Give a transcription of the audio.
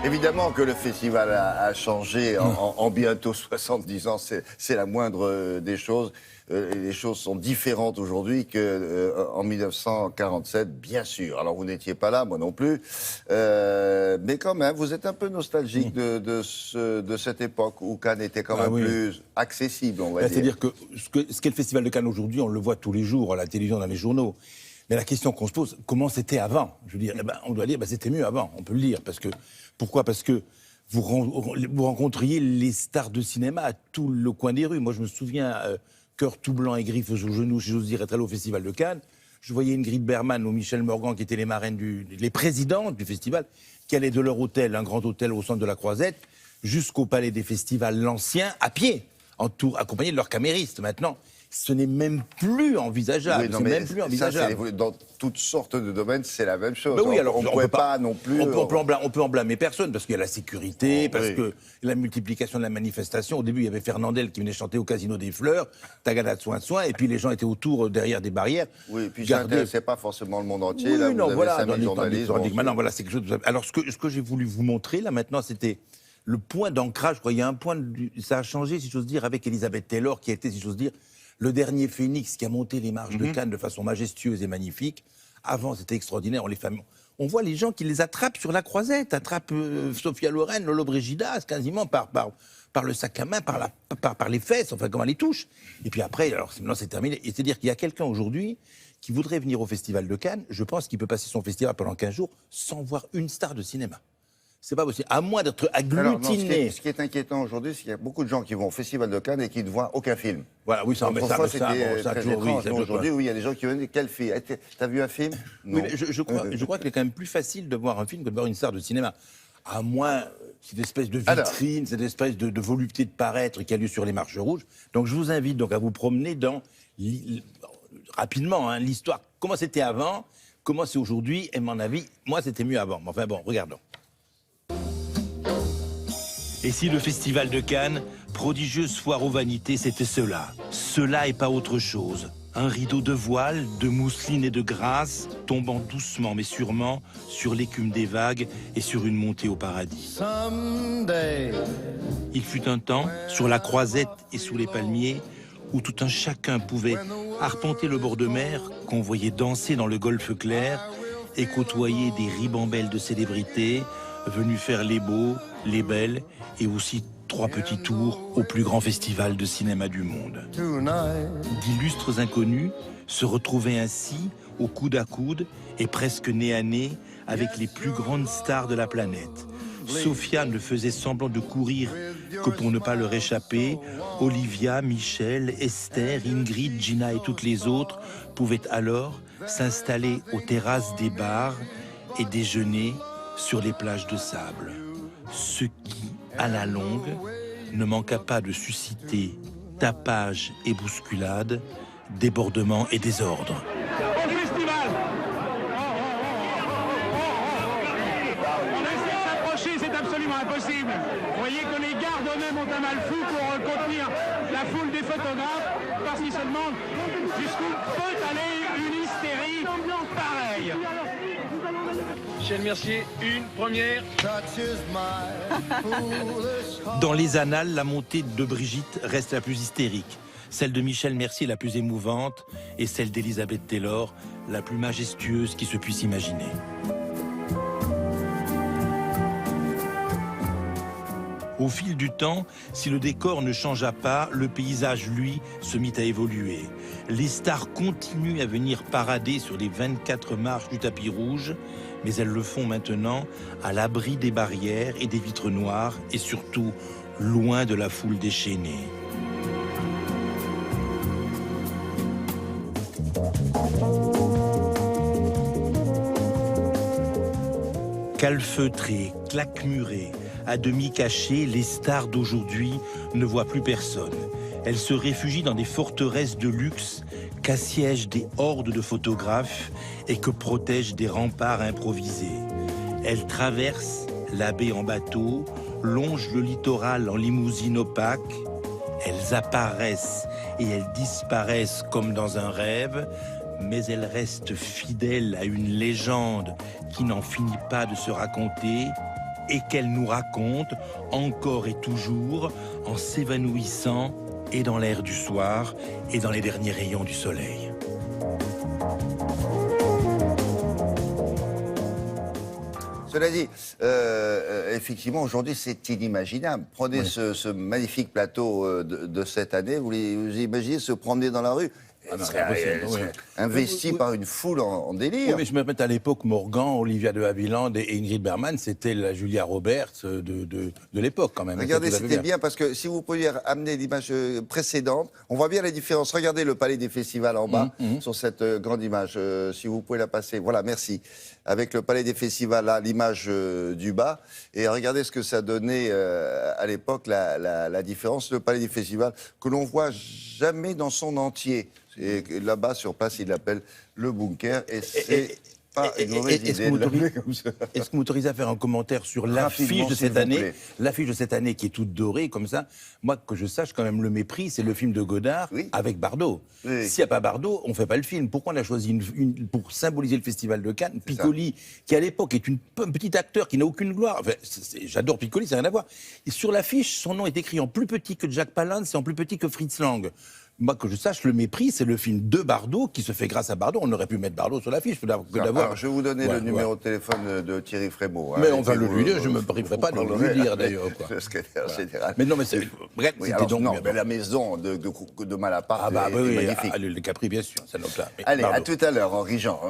Évidemment que le festival a changé en bientôt 70 ans, c'est la moindre des choses. Les choses sont différentes aujourd'hui qu'en 1947, bien sûr. Alors vous n'étiez pas là, moi non plus, mais quand même, vous êtes un peu nostalgique de cette époque où Cannes était quand même plus accessible, on va dire. C'est-à-dire que ce qu'est le Festival de Cannes aujourd'hui, on le voit tous les jours à la télévision, dans les journaux. Mais la question qu'on se pose, comment c'était avant? Je veux dire, on doit dire, c'était mieux avant, on peut le dire. Pourquoi? Parce que vous rencontriez les stars de cinéma à tout le coin des rues. Moi, je me souviens, cœur tout blanc et griffes aux genoux, si j'ose dire, être allé au Festival de Cannes. Je voyais Ingrid Bergman ou Michel Morgan, qui étaient les marraines, les présidentes du festival, qui allaient de leur hôtel, un grand hôtel au centre de la Croisette, jusqu'au Palais des Festivals, l'ancien, à pied, accompagnés de leurs caméristes. Maintenant, ce n'est même plus envisageable. Oui, non, mais même plus envisageable. Ça, dans toutes sortes de domaines, c'est la même chose. Oui, alors, on ne pouvait pas non plus... On peut en blâmer personne, parce qu'il y a la sécurité, parce que la multiplication de la manifestation. Au début, il y avait Fernandel qui venait chanter au Casino des Fleurs, Tagada de Soin, et puis les gens étaient autour, derrière des barrières. Oui, et puis ça n'intéressait pas forcément le monde entier. Oui, là, non, voilà, maintenant, voilà, c'est quelque chose... Alors, ce que j'ai voulu vous montrer, là, maintenant, c'était le point d'ancrage. Je crois il y a un point... Ça a changé, si j'ose dire, avec Elizabeth Taylor, qui a été, si j'ose dire, le dernier phénix qui a monté les marches de Cannes de façon majestueuse et magnifique. Avant, c'était extraordinaire. On voit les gens qui les attrapent sur la Croisette, attrapent Sophia Loren, Lolo Brigidas, quasiment par le sac à main, par les fesses, enfin, comment elle les touche. Et puis après, alors maintenant c'est terminé. Et c'est-à-dire qu'il y a quelqu'un aujourd'hui qui voudrait venir au Festival de Cannes. Je pense qu'il peut passer son festival pendant 15 jours sans voir une star de cinéma. C'est pas possible, à moins d'être agglutiné. Alors, non, ce qui est inquiétant aujourd'hui, c'est qu'il y a beaucoup de gens qui vont au Festival de Cannes et qui ne voient aucun film. Voilà, oui, ça, aujourd'hui, oui, il y a des gens qui viennent, quel film? T'as vu un film? Non. Oui, je crois qu'il est quand même plus facile de voir un film que de voir une star de cinéma. À moins cette espèce de vitrine, cette espèce de volupté de paraître qui a lieu sur les marches rouges. Donc je vous invite donc à vous promener dans, rapidement, l'histoire. Comment c'était avant, comment c'est aujourd'hui, et à mon avis, moi c'était mieux avant. Mais enfin bon, regardons. Et si le Festival de Cannes, prodigieuse foire aux vanités, c'était cela. Cela et pas autre chose. Un rideau de voile, de mousseline et de grâce, tombant doucement mais sûrement sur l'écume des vagues et sur une montée au paradis. Il fut un temps, sur la Croisette et sous les palmiers, où tout un chacun pouvait arpenter le bord de mer, qu'on voyait danser dans le golfe clair, et côtoyer des ribambelles de célébrités, venus faire les beaux, les belles, et aussi 3 petits tours au plus grand festival de cinéma du monde. D'illustres inconnus se retrouvaient ainsi au coude à coude et presque nez à nez avec les plus grandes stars de la planète. Sophia ne faisait semblant de courir que pour ne pas leur échapper. Olivia, Michel, Esther, Ingrid, Gina et toutes les autres pouvaient alors s'installer aux terrasses des bars et déjeuner sur les plages de sable. Ce qui, à la longue, ne manqua pas de susciter tapage et bousculade, débordement et désordre. Au festival, on essaie de s'approcher, c'est absolument impossible. Vous voyez que les gardes eux-mêmes ont un mal fou pour contenir la foule des photographes, parce qu'ils se demandent jusqu'où peut aller une hystérie pareille. Michel Mercier, une première. Dans les annales, la montée de Brigitte reste la plus hystérique. Celle de Michel Mercier la plus émouvante et celle d'Elizabeth Taylor la plus majestueuse qui se puisse imaginer. Au fil du temps, si le décor ne changea pas, le paysage, lui, se mit à évoluer. Les stars continuent à venir parader sur les 24 marches du tapis rouge, mais elles le font maintenant à l'abri des barrières et des vitres noires et surtout loin de la foule déchaînée. Calfeutrées, claquemurées, à demi cachées, les stars d'aujourd'hui ne voient plus personne. Elles se réfugient dans des forteresses de luxe qu'assiègent des hordes de photographes et que protègent des remparts improvisés. Elles traversent la baie en bateau, longent le littoral en limousine opaque. Elles apparaissent et elles disparaissent comme dans un rêve, mais elles restent fidèles à une légende qui n'en finit pas de se raconter. et qu'elle nous raconte encore et toujours en s'évanouissant et dans l'air du soir et dans les derniers rayons du soleil. Cela dit, effectivement, aujourd'hui, c'est inimaginable. Prenez ce magnifique plateau de cette année, vous imaginez se promener dans la rue. non, serait impossible, investi par une foule en délire. Oui, mais je me mets à l'époque, Morgan, Olivia de Havilland et Ingrid Bergman, c'était la Julia Roberts de l'époque quand même. Regardez, Ça, tout à fait c'était bien parce que si vous pouviez amener l'image précédente, on voit bien les différences. Regardez le palais des festivals en bas sur cette grande image. Si vous pouvez la passer, voilà, merci. Avec le palais des festivals là, l'image du bas, et regardez ce que ça donnait à l'époque, la différence. Le palais des festivals que l'on voit jamais dans son entier. Et là-bas, sur place, il l'appelle le bunker. Et c'est pas une mauvaise idée de l'appeler comme ça. Est-ce que vous m'autorisez à faire un commentaire sur l'affiche Rapidement, de s'il cette vous année? plaît. L'affiche de cette année qui est toute dorée, comme ça. Moi, que je sache quand même, Le Mépris, c'est le film de Godard Oui. avec Bardot. Oui. S'il n'y a pas Bardot, on ne fait pas le film. Pourquoi on a choisi pour symboliser le Festival de Cannes, C'est Piccoli, qui à l'époque est un petit acteur qui n'a aucune gloire. Enfin, j'adore Piccoli, ça n'a rien à voir. Et sur l'affiche, son nom est écrit en plus petit que Jack Palance et en plus petit que Fritz Lang. Moi, que je sache, Le Mépris, c'est le film de Bardot qui se fait grâce à Bardot. On aurait pu mettre Bardot sur l'affiche. Alors, je vais vous donner le numéro de téléphone de Thierry Frémaux. Mais on va le lui dire, je ne me priverai pas de le lui dire d'ailleurs. Le secrétaire général. Mais non, mais c'est. Bref, Oui, c'était alors, donc. non, mais la maison de Malaparte Ah bah est oui, magnifique. le Capri, bien sûr, ça note là. Allez, à tout à l'heure, Henri Jean.